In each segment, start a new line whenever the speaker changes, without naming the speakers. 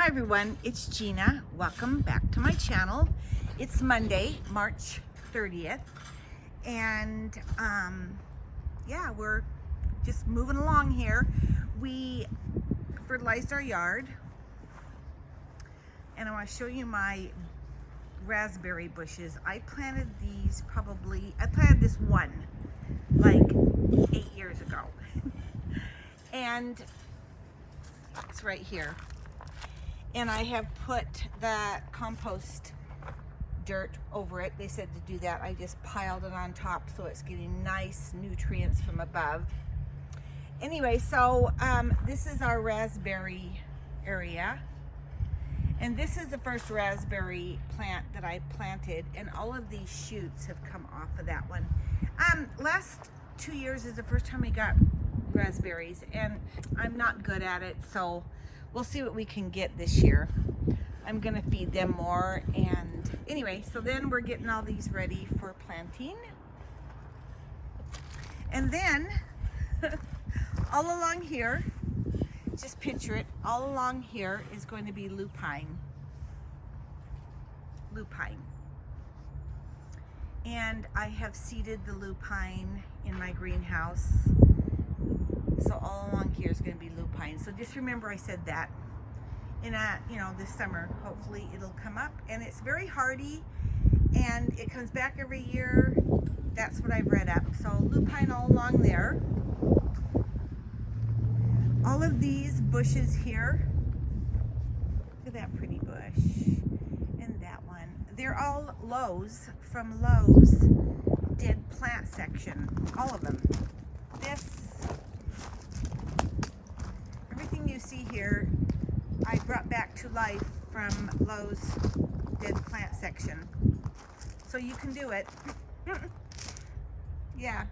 everyone, it's Gina. Welcome back to my channel. It's Monday, March 30th, and yeah, we're just moving along here. We fertilized our yard, and I want to show you my raspberry bushes. I planted this one like 8 years ago, and it's right here. And I have put that compost dirt over it. They said to do that. I just piled it on top so it's getting nice nutrients from above. Anyway, so this is our raspberry area. And this is the first raspberry plant that I planted, and all of these shoots have come off of that one. Last 2 years is the first time we got raspberries, and I'm not good at it, so we'll see what we can get this year. I'm gonna feed them more, and anyway, so then we're getting all these ready for planting. And then all along here, just picture it, all along here is going to be lupine. Lupine. And I have seeded the lupine in my greenhouse. So all along here is going to be lupine. So just remember I said that. In this summer, hopefully it'll come up. And it's very hardy, and it comes back every year. That's what I've read up. So lupine all along there. All of these bushes here. Look at that pretty bush. And that one. They're all Lowe's, from Lowe's Dead Plant section. All of them. Everything you see here, I brought back to life from Lowe's Dead Plant section. So you can do it. Yeah.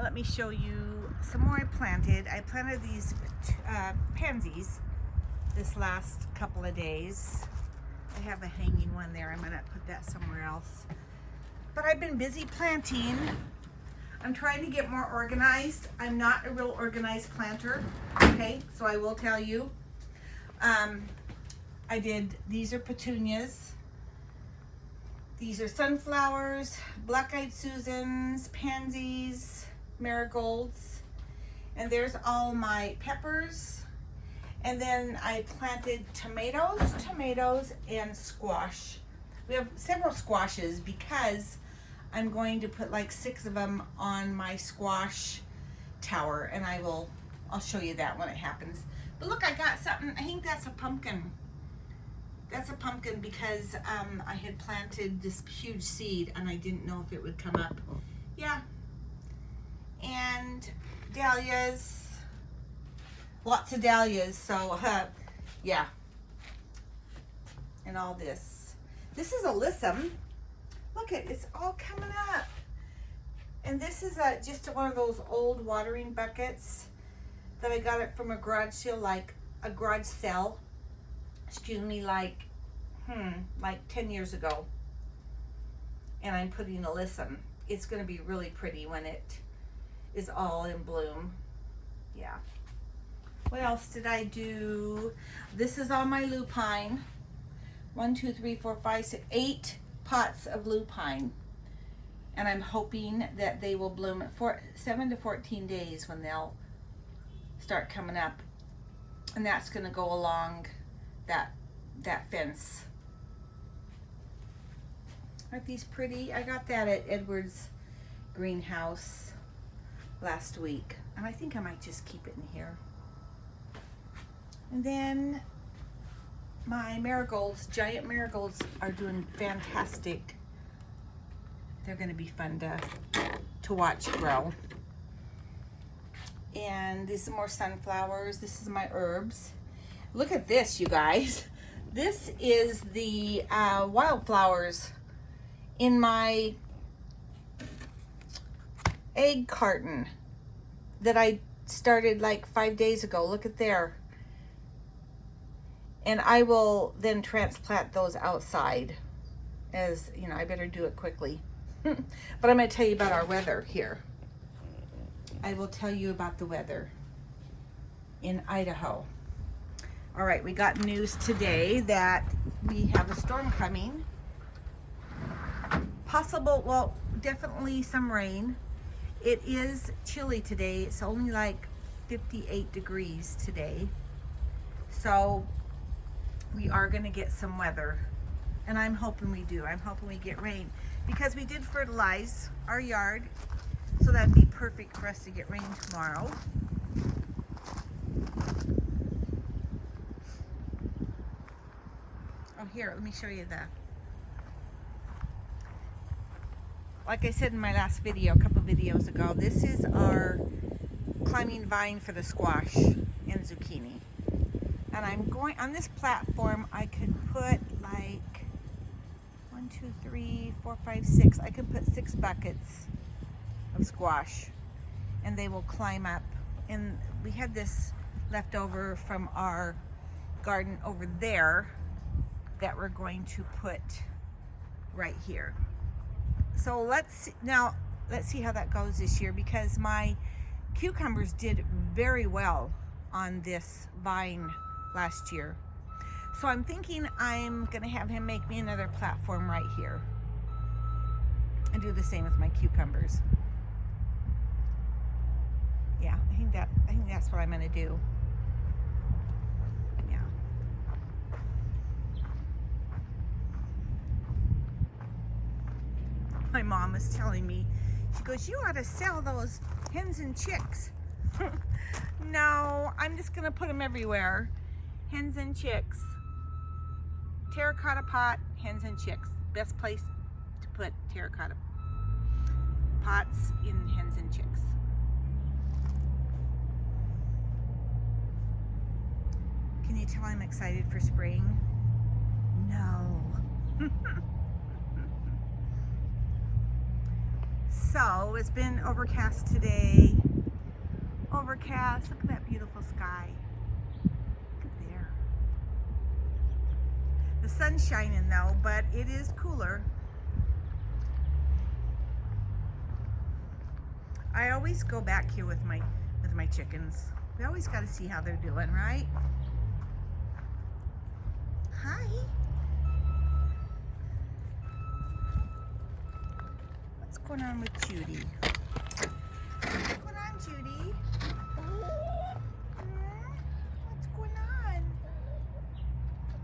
Let me show you some more I planted. I planted these pansies this last couple of days. I have a hanging one there. I'm gonna put that somewhere else. But I've been busy planting. I'm trying to get more organized. I'm not a real organized planter, okay? So I will tell you. These are petunias. These are sunflowers, black-eyed Susans, pansies, marigolds. And there's all my peppers. And then I planted tomatoes, and squash. We have several squashes because I'm going to put like 6 of them on my squash tower, and I'll show you that when it happens. But look, I got something. I think that's a pumpkin. That's a pumpkin because I had planted this huge seed and I didn't know if it would come up. Yeah. And dahlias. Lots of dahlias. So, yeah. And all this. This is alyssum. Look, it's all coming up. And this is just one of those old watering buckets that I got it from a garage sale, like 10 years ago. And I'm putting alyssum. It's going to be really pretty when it is all in bloom. Yeah. What else did I do? This is all my lupine. 1, 2, 3, 4, 5, 6, 8 pots of lupine, and I'm hoping that they will bloom for 7 to 14 days when they'll start coming up, and that's going to go along that fence. Aren't these pretty? I got that at Edwards greenhouse last week, and I think I might just keep it in here. And then my marigolds, giant marigolds, are doing fantastic. They're going to be fun to watch grow. And these are more sunflowers. This is my herbs. Look at this, you guys. This is the wildflowers in my egg carton that I started like 5 days ago. Look at there. And I will then transplant those outside, as you know, I better do it quickly. But I'm going to tell you about our weather here. I will tell you about the weather in Idaho. All right, we got news today that we have a storm coming. Possible, well, definitely some rain. It is chilly today. It's only like 58 degrees today. So we are going to get some weather. And I'm hoping we do. I'm hoping we get rain. Because we did fertilize our yard. So that'd be perfect for us to get rain tomorrow. Oh, here, let me show you the... Like I said in my last video, a couple videos ago, this is our climbing vine for the squash and zucchini. And I'm going, on this platform, I could put like 1, 2, 3, 4, 5, 6. I could put 6 buckets of squash and they will climb up. And we had this left over from our garden over there that we're going to put right here. So let's see how that goes this year, because my cucumbers did very well on this vine last year. So I'm thinking I'm gonna have him make me another platform right here and do the same with my cucumbers. Yeah, I think that's what I'm gonna do. Yeah. My mom was telling me, she goes, you ought to sell those hens and chicks. No, I'm just gonna put them everywhere. Hens and chicks. Terracotta pot, hens and chicks. Best place to put terracotta pots in hens and chicks. Can you tell I'm excited for spring? No. So it's been overcast today. Overcast, look at that beautiful sky. Look at there. The sun's shining though, but it is cooler. I always go back here with my chickens. We always got to see how they're doing, right? Hi. What's going on with Judy? What's going on, Judy? What's going on?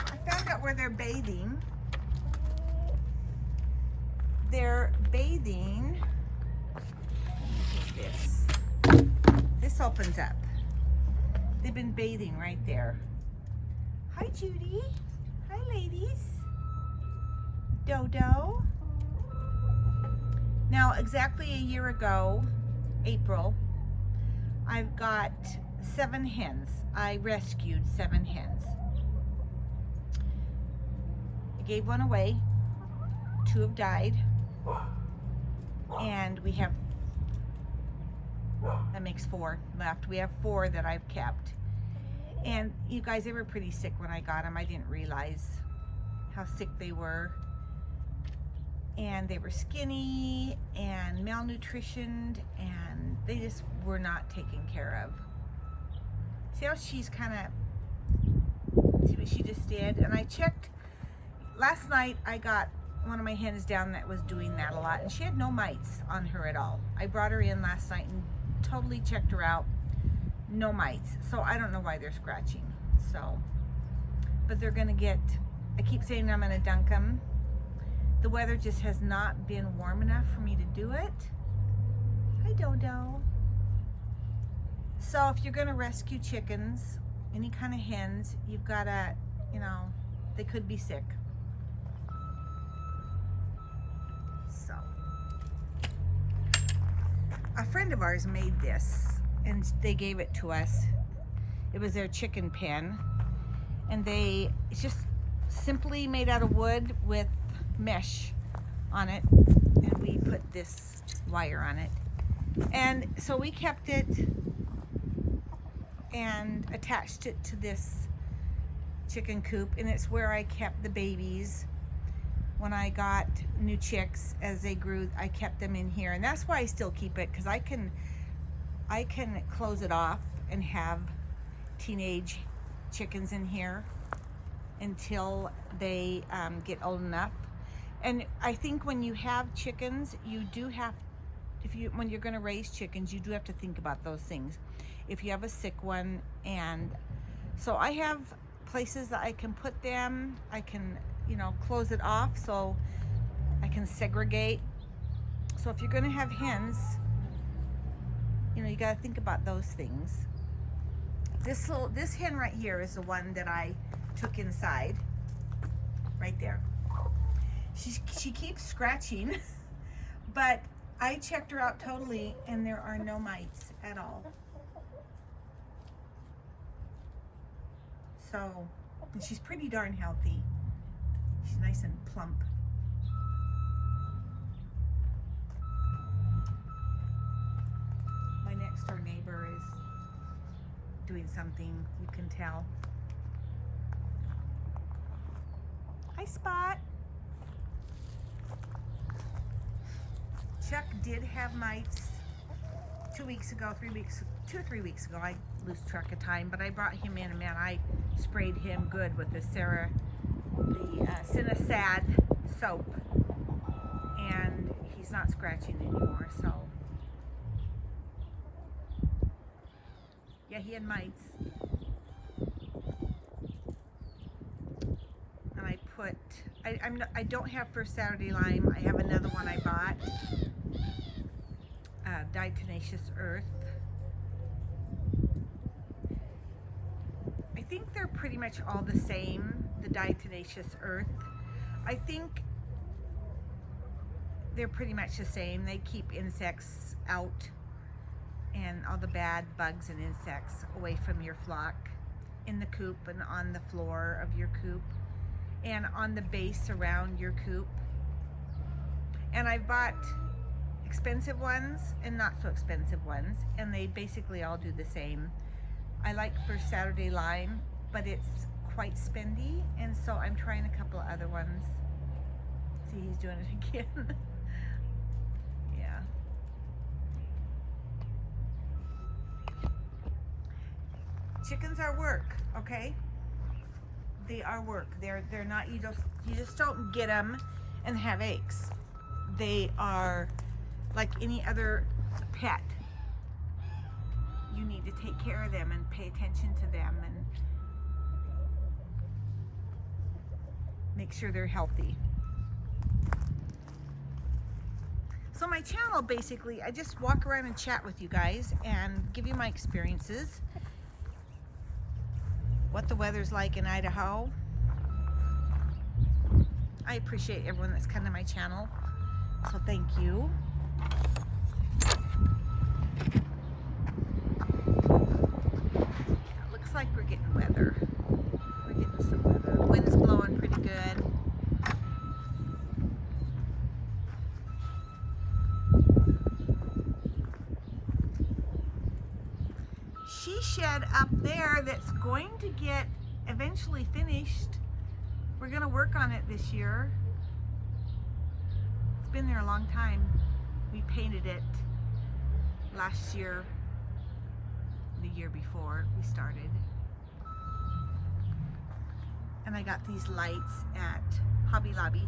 I found out where they're bathing. They're bathing. Look at this. This opens up. They've been bathing right there. Hi, Judy. Hi, ladies. Dodo. Now, exactly a year ago, April, I've got 7 hens. I rescued 7 hens. I gave one away. 2 have died. And we have, that makes 4 left. We have 4 that I've kept. And you guys, they were pretty sick when I got them. I didn't realize how sick they were. And they were skinny and malnutritioned, and they just were not taken care of. See how she's kind of, see what she just did? And I checked, last night I got one of my hens down that was doing that a lot, and she had no mites on her at all. I brought her in last night and totally checked her out. No mites. So I don't know why they're scratching. So, but they're gonna get, I keep saying I'm gonna dunk them. The weather just has not been warm enough for me to do it. Hi, Dodo. So if you're gonna rescue chickens, any kind of hens, you've gotta, you know, they could be sick. So, a friend of ours made this and they gave it to us. It was their chicken pen, and it's just simply made out of wood with mesh on it, and we put this wire on it, and so we kept it and attached it to this chicken coop, and it's where I kept the babies when I got new chicks. As they grew, I kept them in here, and that's why I still keep it, because I can close it off and have teenage chickens in here until they get old enough. And I think when you have chickens, you do have, when you're going to raise chickens, you do have to think about those things. If you have a sick one, and so I have places that I can put them. I can, close it off so I can segregate. So if you're going to have hens, you got to think about those things. This hen right here is the one that I took inside, right there. She keeps scratching, but I checked her out totally, and there are no mites at all. So, and she's pretty darn healthy. She's nice and plump. My next door neighbor is doing something, you can tell. Hi, Spot. Chuck did have mites 2 weeks ago, 3 weeks, 2 or 3 weeks ago. I lose track of time, but I brought him in, and man, I sprayed him good with the Cinesad soap, and he's not scratching anymore. So yeah, he had mites, and I don't have First Saturday Lime. I have another one I bought, Diatomaceous Earth. I think they're pretty much all the same, the Diatomaceous Earth. I think they're pretty much the same. They keep insects out and all the bad bugs and insects away from your flock in the coop and on the floor of your coop and on the base around your coop. And I bought expensive ones and not so expensive ones, and they basically all do the same. I like First Saturday Lime, but it's quite spendy, and so I'm trying a couple of other ones. See, he's doing it again. Yeah. Chickens are work, okay? They are work. They're not, you just don't get them and have eggs. They are like any other pet. You need to take care of them and pay attention to them and make sure they're healthy. So my channel, basically, I just walk around and chat with you guys and give you my experiences, what the weather's like in Idaho. I appreciate everyone that's come to my channel, so thank you. It looks like we're getting weather. We're getting some weather. The wind's blowing pretty good. She shed up there that's going to get eventually finished. We're going to work on it this year. It's been there a long time. We painted it last year, the year before we started. And I got these lights at Hobby Lobby.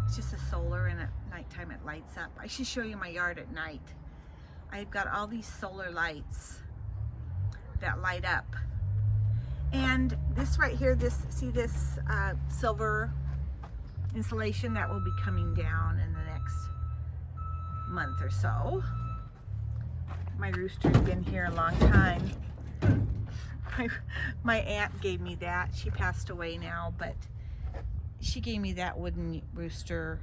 It's just a solar, and at nighttime it lights up. I should show you my yard at night. I've got all these solar lights that light up. And this right here, see this silver insulation that will be coming down in the next month or so. My rooster's been here a long time. My aunt gave me that. She passed away now, but she gave me that wooden rooster,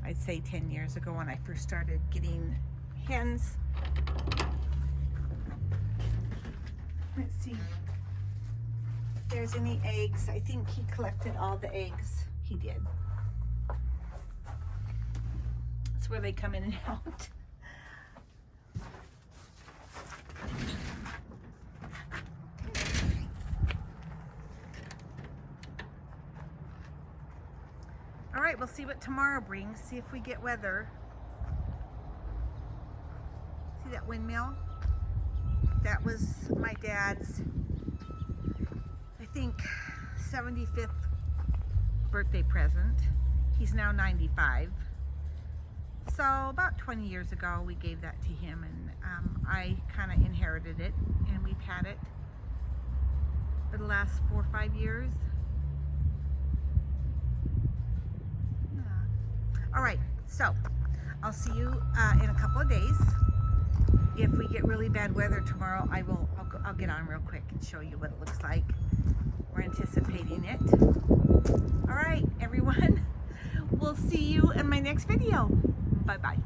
I'd say 10 years ago when I first started getting hens. Let's see if there's any eggs. I think he collected all the eggs. He did. That's where they come in and out. All right, we'll see what tomorrow brings. See if we get weather. See that windmill? That was my dad's, I think, 75th birthday present. He's now 95. So about 20 years ago, we gave that to him, and I kind of inherited it, and we've had it for the last 4 or 5 years. Yeah. All right, so I'll see you in a couple of days. If we get really bad weather tomorrow, I'll get on real quick and show you what it looks like. We're anticipating it. All right, everyone. We'll see you in my next video. Bye-bye.